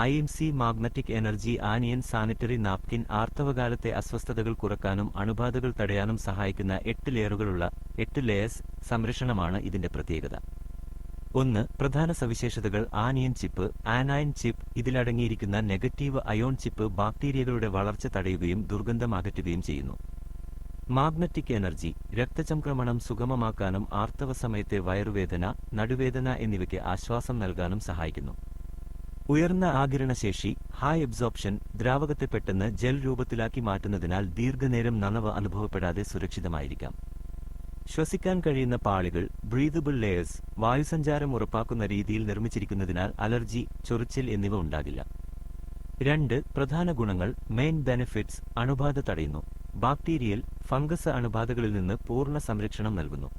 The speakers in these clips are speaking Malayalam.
IMC magnetic energy anion sanitary napkin ആർത്തവകാലത്തെ അസ്വസ്ഥതകൾ കുറക്കാനും അണുബാധകൾ തടയാനും സഹായിക്കുന്ന 8 ലെയറുകളുള്ള 8 ലേയേഴ്സ് സംരക്ഷണമാണ് ഇതിന്റെ പ്രത്യേകത. 1. പ്രധാന സവിശേഷതകൾ. Anion chip. Anion chip. ഇതിലടങ്ങിയിരിക്കുന്ന നെഗറ്റീവ് അയോൺ ചിപ്പ് ബാക്ടീരിയകളുടെ വളർച്ച തടയുകയും ദുർഗന്ധം അകറ്റുകയും ചെയ്യുന്നു. Magnetic energy. രക്തചംക്രമണം സുഗമമാക്കാനും ആർത്തവ സമയത്തെ വയറുവേദന, നടുവേദന എന്നിവയ്ക്ക് ആശ്വാസം നൽകാനും സഹായിക്കുന്നു. ഉയർന്ന ആഗിരണശേഷി. High absorption. ദ്രാവകത്തെ പെട്ടെന്ന് ജെൽ രൂപത്തിലാക്കി മാറ്റുന്നതിനാൽ ദീർഘനേരം നനവ് അനുഭവപ്പെടാതെ സുരക്ഷിതമായിരിക്കാം. ശ്വസിക്കാൻ കഴിയുന്ന പാളികൾ. Breathable layers. വായുസഞ്ചാരം ഉറപ്പാക്കുന്ന രീതിയിൽ നിർമ്മിച്ചിരിക്കുന്നതിനാൽ അലർജി, ചൊറിച്ചിൽ എന്നിവ ഉണ്ടാകില്ല. 2. പ്രധാന ഗുണങ്ങൾ. Main benefits. അണുബാധ തടയുന്നു. ബാക്ടീരിയൽ, ഫംഗസ് അണുബാധകളിൽ നിന്ന് പൂർണ്ണ സംരക്ഷണം നൽകുന്നു.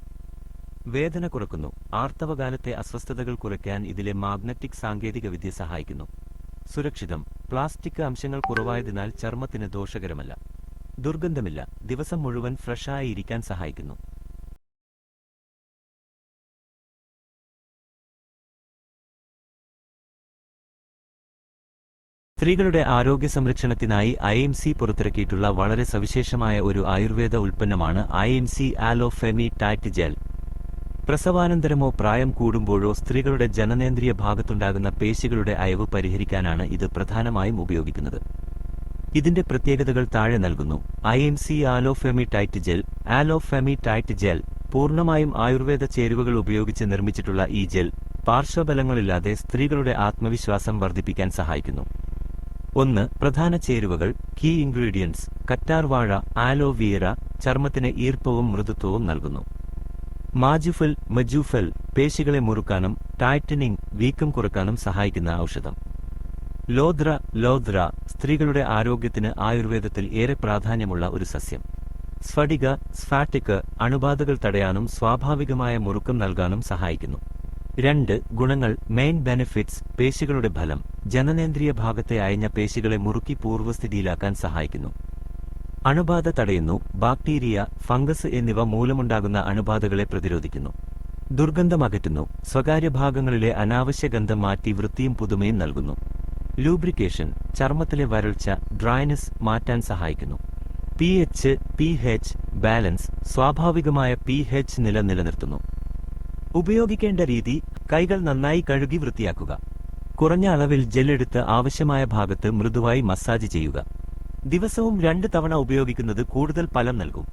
വേദന കുറക്കുന്നു. ആർത്തവകാലത്തെ അസ്വസ്ഥതകൾ കുറയ്ക്കാൻ ഇതിലെ മാഗ്നറ്റിക് സാങ്കേതികവിദ്യ സഹായിക്കുന്നു. സുരക്ഷിതം. പ്ലാസ്റ്റിക് അംശങ്ങൾ കുറവായതിനാൽ ചർമ്മത്തിന് ദോഷകരമല്ല. ദുർഗന്ധമില്ല. ദിവസം മുഴുവൻ ഫ്രഷായി ഇരിക്കാൻ സഹായിക്കുന്നു. സ്ത്രീകളുടെ ആരോഗ്യ സംരക്ഷണത്തിനായി IMC പുറത്തിറക്കിയിട്ടുള്ള വളരെ സവിശേഷമായ ഒരു ആയുർവേദ ഉൽപ്പന്നമാണ് IMC ആലോ ഫെമി ടൈറ്റ് ജെൽ. പ്രസവാനന്തരമോ പ്രായം കൂടുമ്പോഴോ സ്ത്രീകളുടെ ജനനേന്ദ്രിയ ഭാഗത്തുണ്ടാകുന്ന പേശികളുടെ അയവ് പരിഹരിക്കാനാണ് ഇത് പ്രധാനമായും ഉപയോഗിക്കുന്നത്. ഇതിന്റെ പ്രത്യേകതകൾ താഴെ നൽകുന്നു. IMC ആലോ ഫെമി ടൈറ്റ് ജെൽ. ആലോ ഫെമി ടൈറ്റ് ജെൽ പൂർണ്ണമായും ആയുർവേദ ചേരുവകൾ ഉപയോഗിച്ച് നിർമ്മിച്ചിട്ടുള്ള ഈ ജെൽ പാർശ്വഫലങ്ങളില്ലാതെ സ്ത്രീകളുടെ ആത്മവിശ്വാസം വർദ്ധിപ്പിക്കാൻ സഹായിക്കുന്നു. 1. പ്രധാന ചേരുവകൾ. Key ingredients. കറ്റാർവാഴ, ആലോവിയറ ചർമ്മത്തിന് ഈർപ്പവും മൃദുത്വവും നൽകുന്നു. മാജുഫൽ, മജൂഫൽ പേശികളെ മുറുക്കാനും ടൈറ്റനിങ്, വീക്കം കുറക്കാനും സഹായിക്കുന്ന ഔഷധം. ലോദ്ര സ്ത്രീകളുടെ ആരോഗ്യത്തിന് ആയുർവേദത്തിൽ ഏറെ പ്രാധാന്യമുള്ള ഒരു സസ്യം. സ്ഫടിക, സ്ഫാറ്റിക് അണുബാധകൾ തടയാനും സ്വാഭാവികമായ മുറുക്കം നൽകാനും സഹായിക്കുന്നു. 2. ഗുണങ്ങൾ. Main benefits. പേശികളുടെ ഫലം. ജനനേന്ദ്രിയ ഭാഗത്തെ അയഞ്ഞ പേശികളെ മുറുക്കി പൂർവ്വസ്ഥിതിയിലാക്കാൻ സഹായിക്കുന്നു. അണുബാധ തടയുന്നു. ബാക്ടീരിയ, ഫംഗസ് എന്നിവ മൂലമുണ്ടാകുന്ന അണുബാധകളെ പ്രതിരോധിക്കുന്നു. ദുർഗന്ധം അകറ്റുന്നു. സ്വകാര്യ ഭാഗങ്ങളിലെ അനാവശ്യ ഗന്ധം മാറ്റി വൃത്തിയും പുതുമയും നൽകുന്നു. ലൂബ്രിക്കേഷൻ. ചർമ്മത്തിലെ വരൾച്ച, ഡ്രൈനെസ് മാറ്റാൻ സഹായിക്കുന്നു. pH balance. സ്വാഭാവികമായ pH നില നിലനിർത്തുന്നു. ഉപയോഗിക്കേണ്ട രീതി. കൈകൾ നന്നായി കഴുകി വൃത്തിയാക്കുക. കുറഞ്ഞ അളവിൽ ജെൽ എടുത്ത് ആവശ്യമായ ഭാഗത്ത് മൃദുവായി മസാജ് ചെയ്യുക. ദിവസവും 2 തവണ ഉപയോഗിക്കുന്നത് കൂടുതൽ ഫലം നൽകും.